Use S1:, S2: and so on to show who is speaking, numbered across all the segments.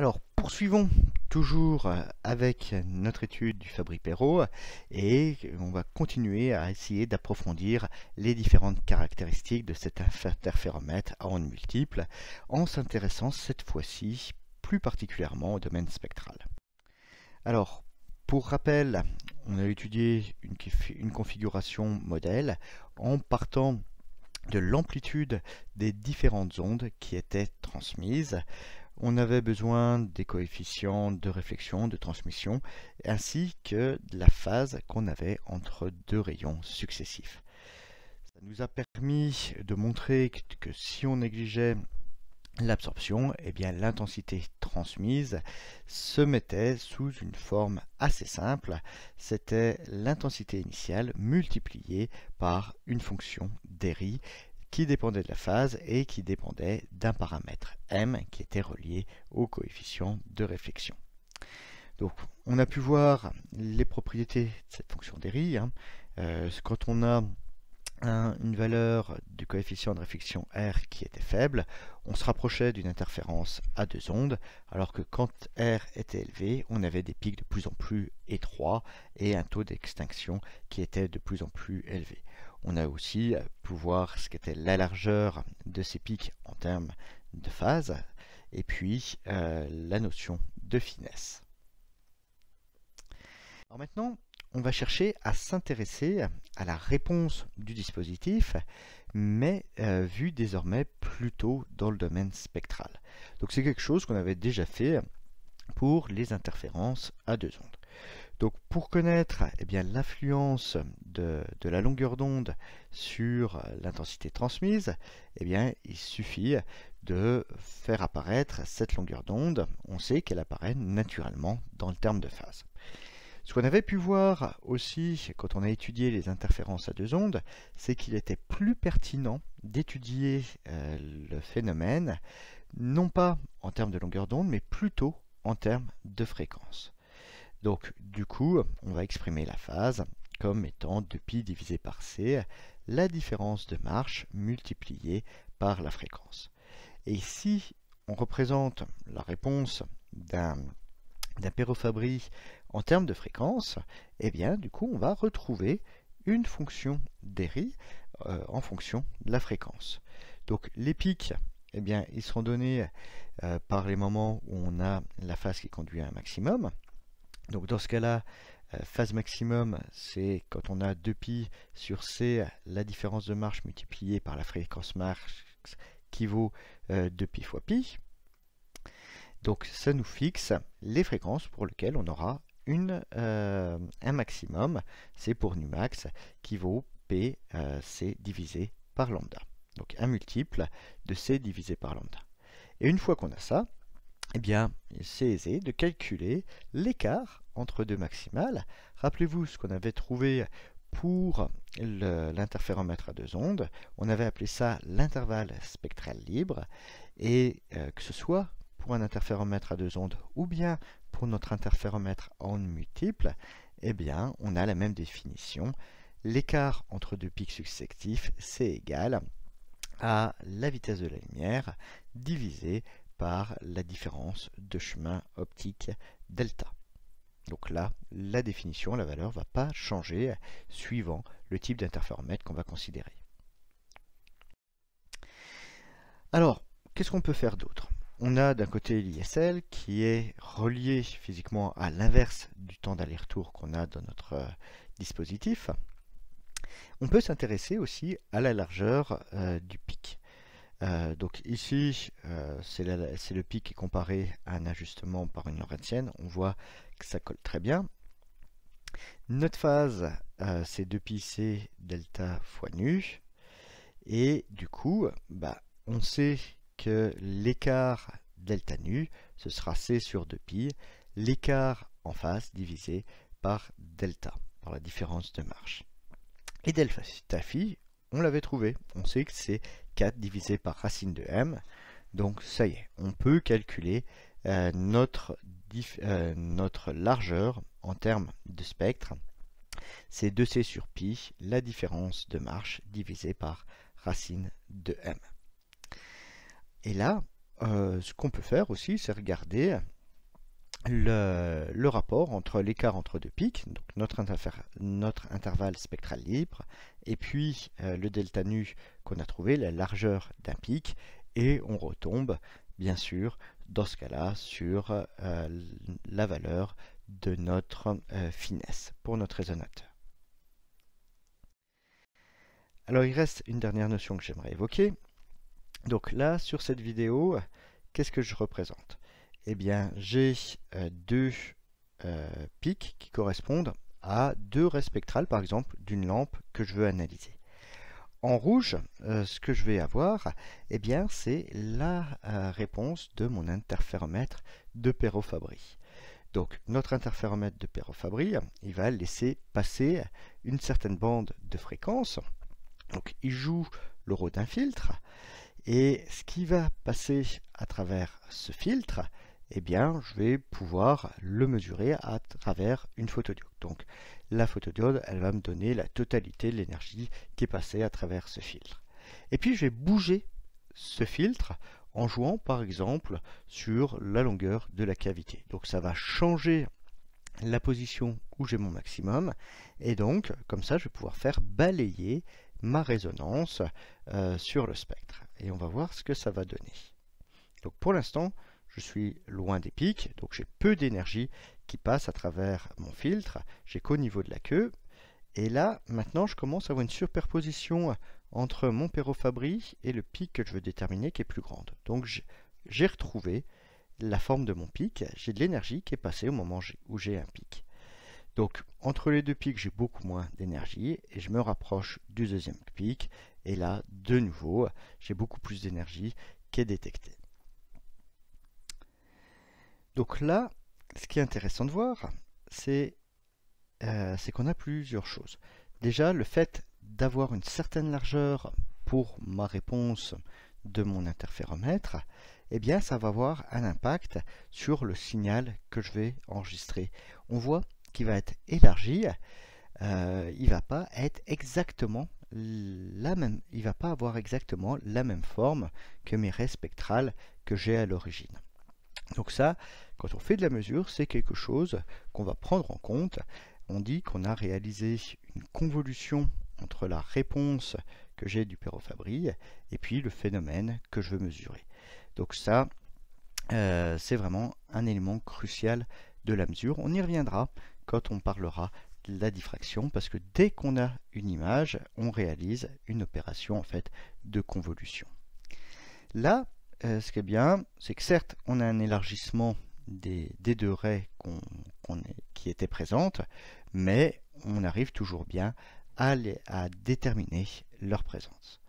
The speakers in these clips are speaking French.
S1: Alors, poursuivons toujours avec notre étude du Fabry-Pérot et on va continuer à essayer d'approfondir les différentes caractéristiques de cet interféromètre à ondes multiples en s'intéressant cette fois-ci plus particulièrement au domaine spectral. Alors, pour rappel, on a étudié une configuration modèle en partant de l'amplitude des différentes ondes qui étaient transmises. On avait besoin des coefficients de réflexion, de transmission, ainsi que de la phase qu'on avait entre deux rayons successifs. Ça nous a permis de montrer que si on négligeait l'absorption, eh bien l'intensité transmise se mettait sous une forme assez simple. C'était l'intensité initiale multipliée par une fonction d'Airy qui dépendait de la phase et qui dépendait d'un paramètre m qui était relié au coefficient de réflexion. Donc on a pu voir les propriétés de cette fonction d'Airy. Quand on a une valeur du coefficient de réflexion R qui était faible, on se rapprochait d'une interférence à deux ondes, alors que quand R était élevé, on avait des pics de plus en plus étroits et un taux d'extinction qui était de plus en plus élevé. On a aussi pu voir ce qu'était la largeur de ces pics en termes de phase, et puis la notion de finesse. Alors maintenant, on va chercher à s'intéresser à la réponse du dispositif, mais vu désormais plutôt dans le domaine spectral. Donc c'est quelque chose qu'on avait déjà fait pour les interférences à deux ondes. Donc pour connaître l'influence de la longueur d'onde sur l'intensité transmise, il suffit de faire apparaître cette longueur d'onde. On sait qu'elle apparaît naturellement dans le terme de phase. Ce qu'on avait pu voir aussi quand on a étudié les interférences à deux ondes, c'est qu'il était plus pertinent d'étudier le phénomène, non pas en termes de longueur d'onde, mais plutôt en termes de fréquence. Donc du coup, on va exprimer la phase comme étant 2π divisé par c, la différence de marche multipliée par la fréquence. Et si on représente la réponse d'un Pérot-Fabry en termes de fréquence, du coup, on va retrouver une fonction d'Airy en fonction de la fréquence. Donc les pics, ils seront donnés par les moments où on a la phase qui conduit à un maximum. Donc dans ce cas-là, phase maximum, c'est quand on a 2π sur c, la différence de marche multipliée par la fréquence max qui vaut 2π fois π. Donc ça nous fixe les fréquences pour lesquelles on aura un maximum, c'est pour nu max, qui vaut pc divisé par lambda. Donc un multiple de c divisé par lambda. Et une fois qu'on a ça, c'est aisé de calculer l'écart entre deux maximales. Rappelez-vous ce qu'on avait trouvé pour l'interféromètre à deux ondes. On avait appelé ça l'intervalle spectral libre. Et que ce soit pour un interféromètre à deux ondes ou bien pour notre interféromètre à ondes multiples, on a la même définition. L'écart entre deux pics successifs, c'est égal à la vitesse de la lumière divisé par la différence de chemin optique delta. Donc là, la définition, la valeur ne va pas changer suivant le type d'interféromètre qu'on va considérer. Alors, qu'est-ce qu'on peut faire d'autre? On a d'un côté l'ISL qui est relié physiquement à l'inverse du temps d'aller-retour qu'on a dans notre dispositif. On peut s'intéresser aussi à la largeur du pic. Donc ici, c'est le pic qui est comparé à un ajustement par une lorentzienne. On voit que ça colle très bien. Notre phase, c'est 2πc delta fois nu. Et du coup, on sait que l'écart delta nu, ce sera c sur 2π, l'écart en phase divisé par delta, par la différence de marche. Et delta phi, on l'avait trouvé. On sait que c'est 4 divisé par racine de m. Donc ça y est, on peut calculer notre largeur en termes de spectre. C'est 2c sur pi, la différence de marche divisée par racine de m. Et là, ce qu'on peut faire aussi, c'est regarder le rapport entre l'écart entre deux pics, donc notre intervalle spectral libre, et puis le delta nu qu'on a trouvé, la largeur d'un pic, et on retombe bien sûr dans ce cas-là sur la valeur de notre finesse pour notre résonateur. Alors il reste une dernière notion que j'aimerais évoquer. Donc là, sur cette vidéo, qu'est-ce que je représente? Eh bien, j'ai deux pics qui correspondent à deux raies spectrales, par exemple, d'une lampe que je veux analyser. En rouge, ce que je vais avoir, eh bien, c'est la réponse de mon interféromètre de Perot-Fabry. Donc, notre interféromètre de Perot-Fabry, il va laisser passer une certaine bande de fréquence. Donc, il joue le rôle d'un filtre. Et ce qui va passer à travers ce filtre, eh bien, je vais pouvoir le mesurer à travers une photodiode. Donc, la photodiode, elle va me donner la totalité de l'énergie qui est passée à travers ce filtre. Et puis, je vais bouger ce filtre en jouant, par exemple, sur la longueur de la cavité. Donc, ça va changer la position où j'ai mon maximum. Et donc, comme ça, je vais pouvoir faire balayer ma résonance sur le spectre. Et on va voir ce que ça va donner. Donc, pour l'instant, je suis loin des pics, donc j'ai peu d'énergie qui passe à travers mon filtre, j'ai qu'au niveau de la queue, et là, maintenant, je commence à avoir une superposition entre mon Perot-Fabry et le pic que je veux déterminer qui est plus grande. Donc j'ai retrouvé la forme de mon pic, j'ai de l'énergie qui est passée au moment où j'ai un pic. Donc entre les deux pics, j'ai beaucoup moins d'énergie, et je me rapproche du deuxième pic, et là, de nouveau, j'ai beaucoup plus d'énergie qui est détectée. Donc là, ce qui est intéressant de voir, c'est qu'on a plusieurs choses. Déjà, le fait d'avoir une certaine largeur pour ma réponse de mon interféromètre, eh bien, ça va avoir un impact sur le signal que je vais enregistrer. On voit qu'il va être élargi, il ne va pas être exactement la même, il va pas avoir exactement la même forme que mes raies spectrales que j'ai à l'origine. Donc ça, quand on fait de la mesure, c'est quelque chose qu'on va prendre en compte. On dit qu'on a réalisé une convolution entre la réponse que j'ai du Perot-Fabry et puis le phénomène que je veux mesurer. Donc ça, c'est vraiment un élément crucial de la mesure. On y reviendra quand on parlera de la diffraction, parce que dès qu'on a une image, on réalise une opération en fait de convolution. Là, ce qui est bien, c'est que certes, on a un élargissement des deux raies qui étaient présentes, mais on arrive toujours bien à déterminer leur présence.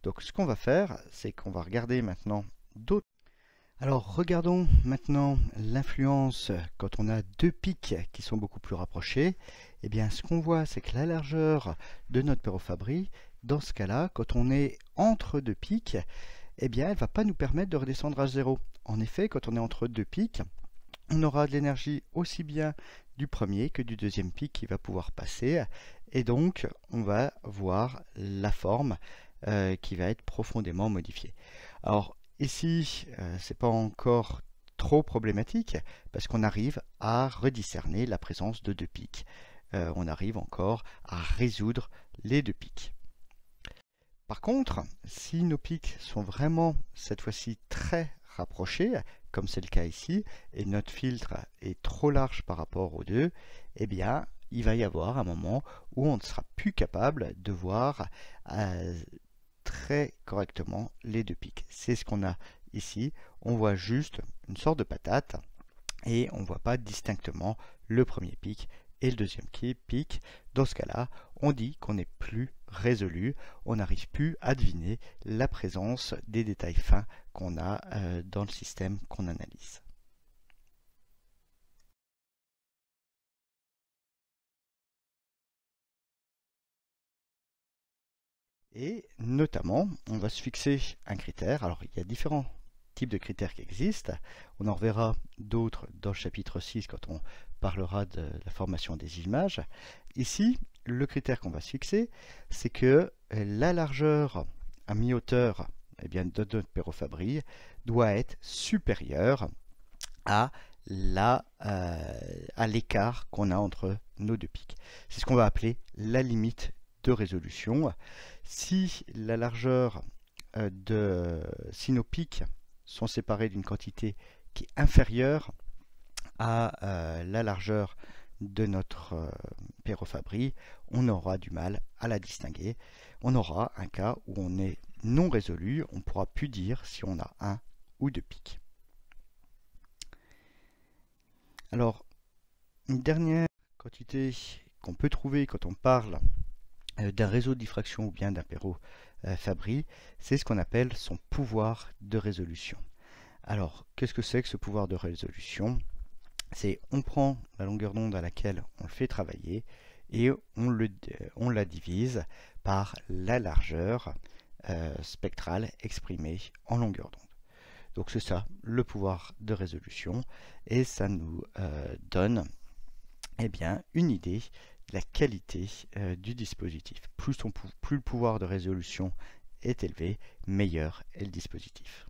S1: Donc ce qu'on va faire, c'est qu'on va regarder maintenant d'autres. Alors regardons maintenant l'influence quand on a deux pics qui sont beaucoup plus rapprochés. Eh bien ce qu'on voit, c'est que la largeur de notre Perot-Fabry, dans ce cas-là, quand on est entre deux pics, eh bien elle ne va pas nous permettre de redescendre à zéro. En effet, quand on est entre deux pics, on aura de l'énergie aussi bien du premier que du deuxième pic qui va pouvoir passer, et donc on va voir la forme qui va être profondément modifiée. Alors ici, c'est pas encore trop problématique parce qu'on arrive à rediscerner la présence de deux pics. On arrive encore à résoudre les deux pics. Par contre, si nos pics sont vraiment cette fois-ci très rapprochés, comme c'est le cas ici, et notre filtre est trop large par rapport aux deux, eh bien, il va y avoir un moment où on ne sera plus capable de voir très correctement les deux pics. C'est ce qu'on a ici. On voit juste une sorte de patate et on ne voit pas distinctement le premier pic et le deuxième pic. Dans ce cas-là, on dit qu'on n'est plus résolu, on n'arrive plus à deviner la présence des détails fins qu'on a dans le système qu'on analyse. Et notamment, on va se fixer un critère. Alors, il y a différents types de critères qui existent. On en reverra d'autres dans le chapitre 6 quand on parlera de la formation des images. Ici, le critère qu'on va se fixer, c'est que la largeur à mi-hauteur de notre Perot-Fabry doit être supérieur à l'écart qu'on a entre nos deux pics. C'est ce qu'on va appeler la limite de résolution. Si la largeur si nos pics sont séparés d'une quantité qui est inférieure à la largeur de notre Perrot-Fabry, on aura du mal à la distinguer. On aura un cas où on est non résolu, on ne pourra plus dire si on a un ou deux pics. Alors, une dernière quantité qu'on peut trouver quand on parle d'un réseau de diffraction ou bien d'un Perrot-Fabry, c'est ce qu'on appelle son pouvoir de résolution. Alors, qu'est-ce que c'est que ce pouvoir de résolution? C'est on prend la longueur d'onde à laquelle on le fait travailler et on la divise par la largeur spectrale exprimée en longueur d'onde. Donc c'est ça, le pouvoir de résolution, et ça nous donne une idée de la qualité du dispositif. Plus le pouvoir de résolution est élevé, meilleur est le dispositif.